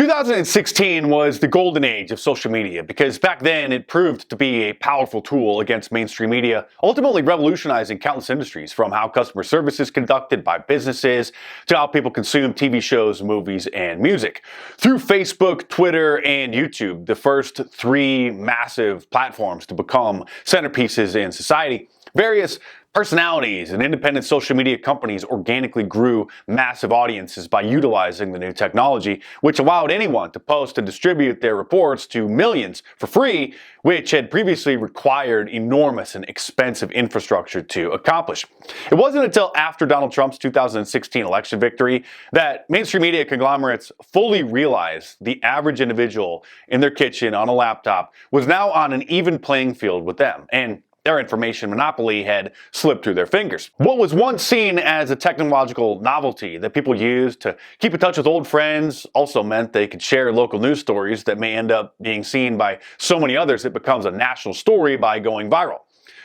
2016 was the golden age of social media because back then it proved to be a powerful tool against mainstream media, ultimately revolutionizing countless industries from how customer service is conducted by businesses to how people consume TV shows, movies, and music. Through Facebook, Twitter, and YouTube, the first three massive platforms to become centerpieces in society, various personalities and independent social media companies organically grew massive audiences by utilizing the new technology, which allowed anyone to post and distribute their reports to millions for free, which had previously required enormous and expensive infrastructure to accomplish. It wasn't until after Donald Trump's 2016 election victory that mainstream media conglomerates fully realized the average individual in their kitchen on a laptop was now on an even playing field with them, and their information monopoly had slipped through their fingers. What was once seen as a technological novelty that people used to keep in touch with old friends also meant they could share local news stories that may end up being seen by so many others it becomes a national story by going viral.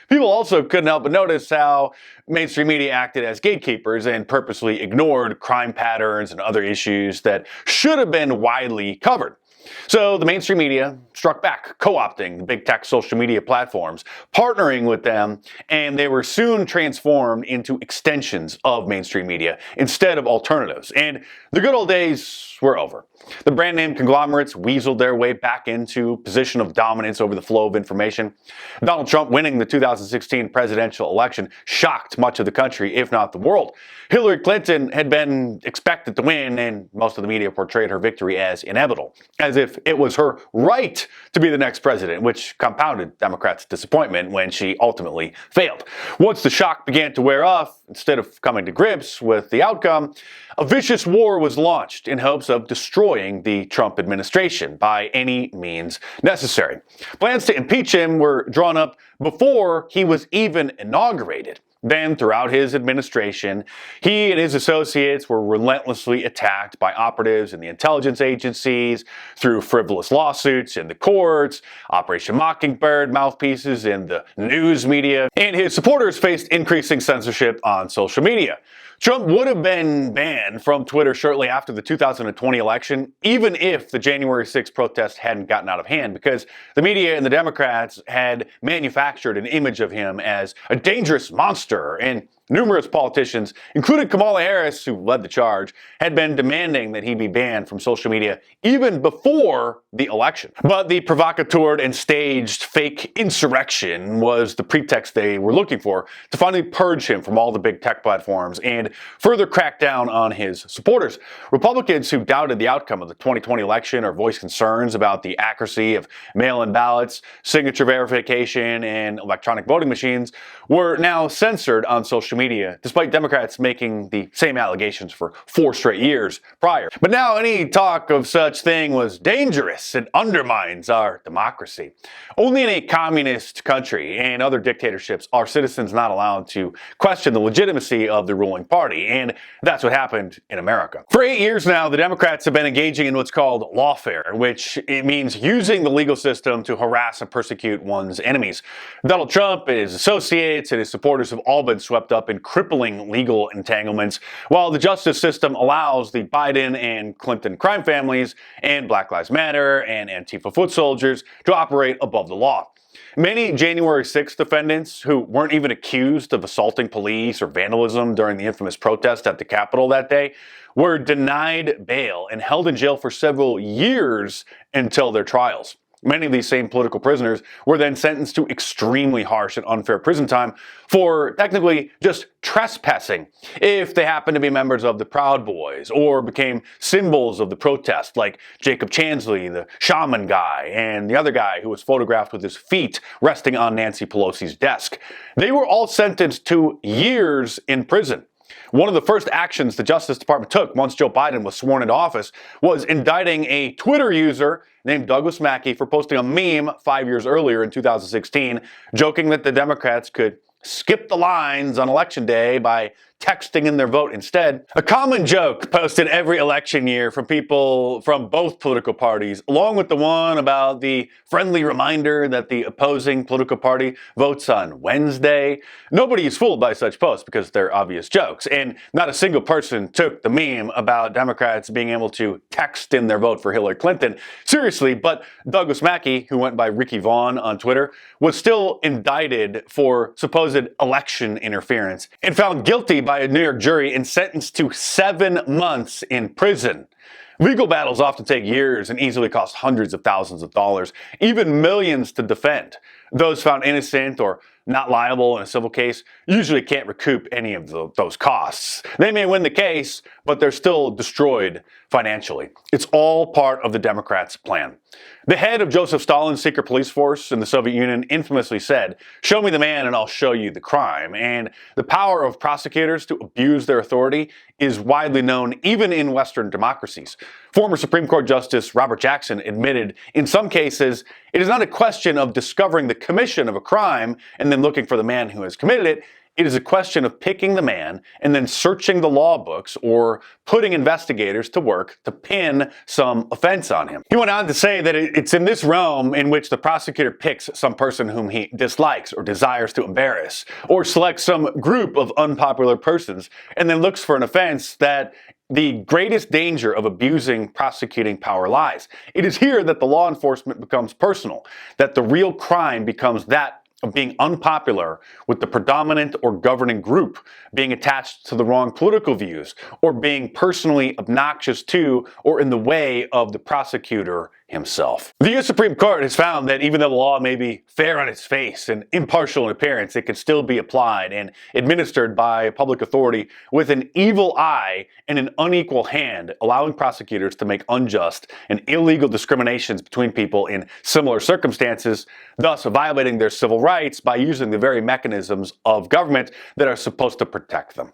People also couldn't help but notice how mainstream media acted as gatekeepers and purposely ignored crime patterns and other issues that should have been widely covered. So the mainstream media struck back, co-opting the big tech social media platforms, partnering with them, and they were soon transformed into extensions of mainstream media instead of alternatives. And the good old days were over. The brand name conglomerates weaseled their way back into position of dominance over the flow of information. Donald Trump winning the 2016 presidential election shocked much of the country, if not the world. Hillary Clinton had been expected to win, and most of the media portrayed her victory as inevitable, as if it was her right to be the next president, which compounded Democrats' disappointment when she ultimately failed. Once the shock began to wear off, instead of coming to grips with the outcome, a vicious war was launched in hopes of destroying the Trump administration by any means necessary. Plans to impeach him were drawn up before he was even inaugurated. Then, throughout his administration, he and his associates were relentlessly attacked by operatives in the intelligence agencies, through frivolous lawsuits in the courts, Operation Mockingbird mouthpieces in the news media, and his supporters faced increasing censorship on social media. Trump would have been banned from Twitter shortly after the 2020 election, even if the January 6th protest hadn't gotten out of hand, because the media and the Democrats had manufactured an image of him as a dangerous monster, and numerous politicians, including Kamala Harris, who led the charge, had been demanding that he be banned from social media even before the election. But the provocateur and staged fake insurrection was the pretext they were looking for to finally purge him from all the big tech platforms and further crack down on his supporters. Republicans who doubted the outcome of the 2020 election or voiced concerns about the accuracy of mail-in ballots, signature verification, and electronic voting machines were now censored on social media, despite Democrats making the same allegations for 4 straight years prior. But now any talk of such thing was dangerous and undermines our democracy. Only in a communist country and other dictatorships are citizens not allowed to question the legitimacy of the ruling party, and that's what happened in America. For 8 years now, the Democrats have been engaging in what's called lawfare, which it means using the legal system to harass and persecute one's enemies. Donald Trump, his associates, and his supporters have all been swept up in crippling legal entanglements, while the justice system allows the Biden and Clinton crime families and Black Lives Matter and Antifa foot soldiers to operate above the law. Many January 6th defendants who weren't even accused of assaulting police or vandalism during the infamous protest at the Capitol that day were denied bail and held in jail for several years until their trials. Many of these same political prisoners were then sentenced to extremely harsh and unfair prison time for technically just trespassing if they happened to be members of the Proud Boys or became symbols of the protest, like Jacob Chansley, the shaman guy, and the other guy who was photographed with his feet resting on Nancy Pelosi's desk. They were all sentenced to years in prison. One of the first actions the Justice Department took once Joe Biden was sworn into office was indicting a Twitter user named Douglas Mackey for posting a meme 5 years earlier in 2016, joking that the Democrats could skip the lines on Election Day by texting in their vote instead. A common joke posted every election year from people from both political parties, along with the one about the friendly reminder that the opposing political party votes on Wednesday. Nobody is fooled by such posts because they're obvious jokes, and not a single person took the meme about Democrats being able to text in their vote for Hillary Clinton seriously. But Douglas Mackey, who went by Ricky Vaughn on Twitter, was still indicted for supposed election interference and found guilty by a New York jury and sentenced to 7 months in prison. Legal battles often take years and easily cost hundreds of thousands of dollars, even millions to defend. Those found innocent or not liable in a civil case usually can't recoup any of those costs. They may win the case, but they're still destroyed financially. It's all part of the Democrats' plan. The head of Joseph Stalin's secret police force in the Soviet Union infamously said, "Show me the man and I'll show you the crime." And the power of prosecutors to abuse their authority is widely known even in Western democracies. Former Supreme Court Justice Robert Jackson admitted in some cases it is not a question of discovering the commission of a crime and then looking for the man who has committed it. It is a question of picking the man and then searching the law books or putting investigators to work to pin some offense on him. He went on to say that it's in this realm in which the prosecutor picks some person whom he dislikes or desires to embarrass, or selects some group of unpopular persons and then looks for an offense that the greatest danger of abusing prosecuting power lies. It is here that the law enforcement becomes personal, that the real crime becomes that of being unpopular with the predominant or governing group, being attached to the wrong political views, or being personally obnoxious to or in the way of the prosecutor himself. The U.S. Supreme Court has found that even though the law may be fair on its face and impartial in appearance, it can still be applied and administered by a public authority with an evil eye and an unequal hand, allowing prosecutors to make unjust and illegal discriminations between people in similar circumstances, thus violating their civil rights by using the very mechanisms of government that are supposed to protect them.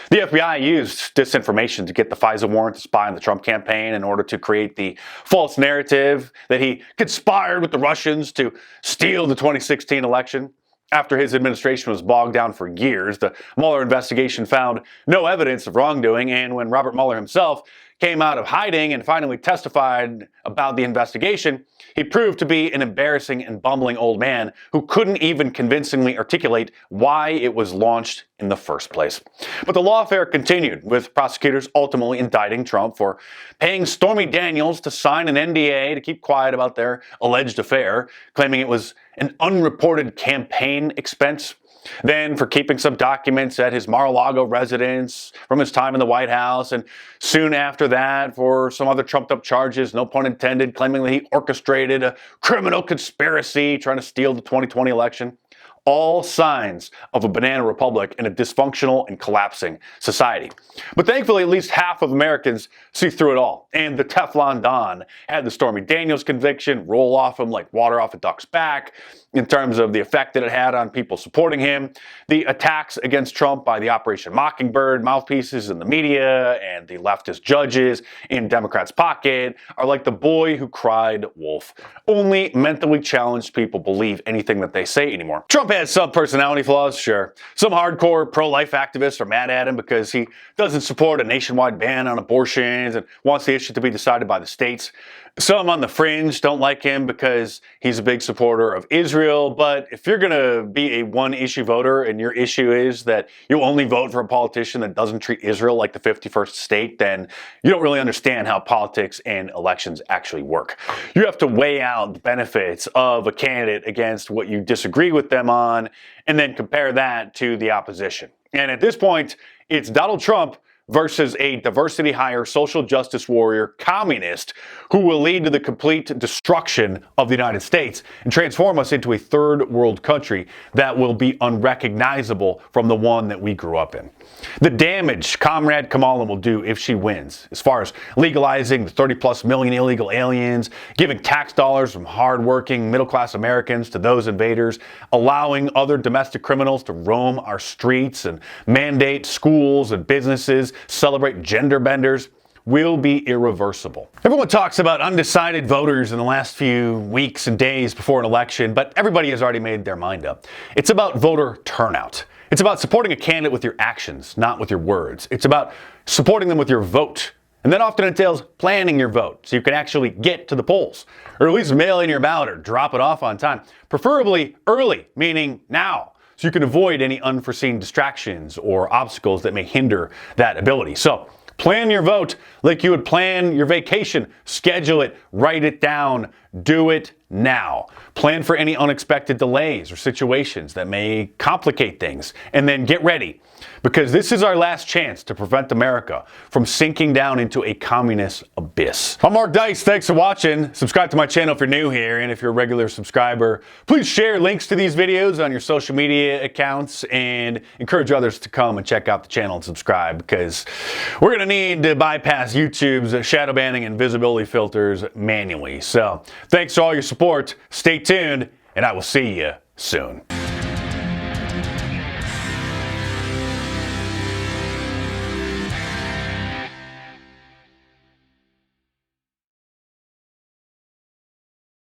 The FBI used disinformation to get the FISA warrant to spy on the Trump campaign in order to create the false narrative that he conspired with the Russians to steal the 2016 election. After his administration was bogged down for years, the Mueller investigation found no evidence of wrongdoing, and when Robert Mueller himself came out of hiding and finally testified about the investigation, he proved to be an embarrassing and bumbling old man who couldn't even convincingly articulate why it was launched in the first place. But the lawfare continued, with prosecutors ultimately indicting Trump for paying Stormy Daniels to sign an NDA to keep quiet about their alleged affair, claiming it was an unreported campaign expense. Then for keeping some documents at his Mar-a-Lago residence from his time in the White House, and soon after that for some other trumped-up charges, no pun intended, claiming that he orchestrated a criminal conspiracy trying to steal the 2020 election. All signs of a banana republic and a dysfunctional and collapsing society. But thankfully, at least half of Americans see through it all. And the Teflon Don had the Stormy Daniels conviction roll off him like water off a duck's back in terms of the effect that it had on people supporting him. The attacks against Trump by the Operation Mockingbird mouthpieces in the media and the leftist judges in Democrats' pocket are like the boy who cried wolf. Only mentally challenged people believe anything that they say anymore. Trump has some personality flaws, sure. Some hardcore pro-life activists are mad at him because he doesn't support a nationwide ban on abortions and wants the issue to be decided by the states. Some on the fringe don't like him because he's a big supporter of Israel, but if you're going to be a one-issue voter and your issue is that you only vote for a politician that doesn't treat Israel like the 51st state, then you don't really understand how politics and elections actually work. You have to weigh out the benefits of a candidate against what you disagree with them on, and then compare that to the opposition. And at this point, it's Donald Trump versus a diversity hire, social justice warrior, communist who will lead to the complete destruction of the United States and transform us into a third world country that will be unrecognizable from the one that we grew up in. The damage Comrade Kamala will do if she wins, as far as legalizing the 30+ million illegal aliens, giving tax dollars from hardworking middle-class Americans to those invaders, allowing other domestic criminals to roam our streets and mandate schools and businesses celebrate gender benders, will be irreversible. Everyone talks about undecided voters in the last few weeks and days before an election, but everybody has already made their mind up. It's about voter turnout. It's about supporting a candidate with your actions, not with your words. It's about supporting them with your vote. And that often entails planning your vote so you can actually get to the polls, or at least mail in your ballot or drop it off on time, preferably early, meaning now, so you can avoid any unforeseen distractions or obstacles that may hinder that ability. So plan your vote like you would plan your vacation. Schedule it, write it down, do it now. Plan for any unexpected delays or situations that may complicate things, and then get ready, because this is our last chance to prevent America from sinking down into a communist abyss. I'm Mark Dice. Thanks for watching. Subscribe to my channel if you're new here, and if you're a regular subscriber, please share links to these videos on your social media accounts and encourage others to come and check out the channel and subscribe, because we're going to need to bypass YouTube's shadow banning and visibility filters manually. So thanks for all your support. Stay tuned, and I will see you soon.